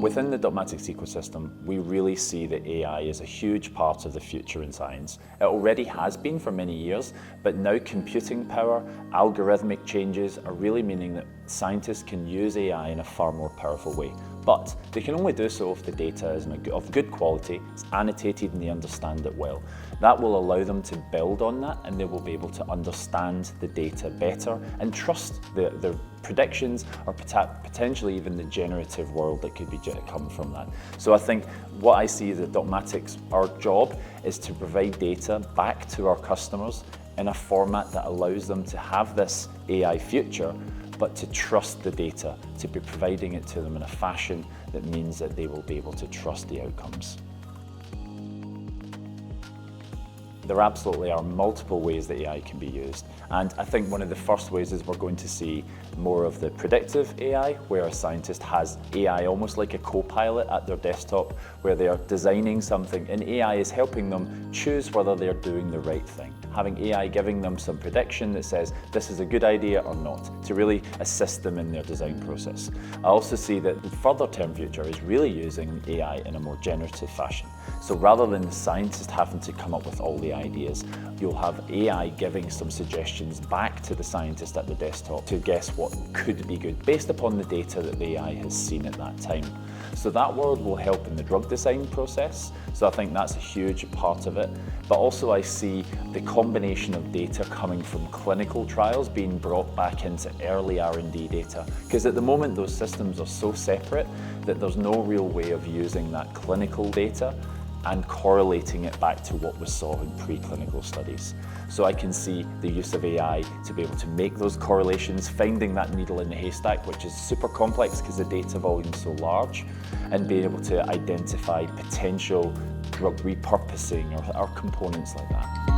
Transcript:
within the Dotmatics ecosystem, we really see that AI is a huge part of the future in science. It already has been for many years, but now computing power, algorithmic changes are really meaning that scientists can use AI in a far more powerful way. But they can only do so if the data is of good quality, it's annotated and they understand it well. That will allow them to build on that, and they will be able to understand the data better and trust the predictions, or potentially even the generative world that could come from that. So I think what I see as at Dotmatics, our job is to provide data back to our customers in a format that allows them to have this AI future, but to trust the data, to be providing it to them in a fashion that means that they will be able to trust the outcomes. There absolutely are multiple ways that AI can be used, and I think one of the first ways is we're going to see more of the predictive AI, where a scientist has AI almost like a co-pilot at their desktop, where they are designing something and AI is helping them choose whether they're doing the right thing. Having AI giving them some prediction that says this is a good idea or not, to really assist them in their design process. I also see that the further term future is really using AI in a more generative fashion. So rather than the scientist having to come up with all the ideas, you'll have AI giving some suggestions back to the scientist at the desktop to guess what could be good based upon the data that the AI has seen at that time. So that world will help in the drug design process. So I think that's a huge part of it. But also I see the combination of data coming from clinical trials being brought back into early R&D data. Because at the moment those systems are so separate that there's no real way of using that clinical data and correlating it back to what we saw in preclinical studies. So I can see the use of AI to be able to make those correlations, finding that needle in the haystack, which is super complex because the data volume is so large, and being able to identify potential drug repurposing or components like that.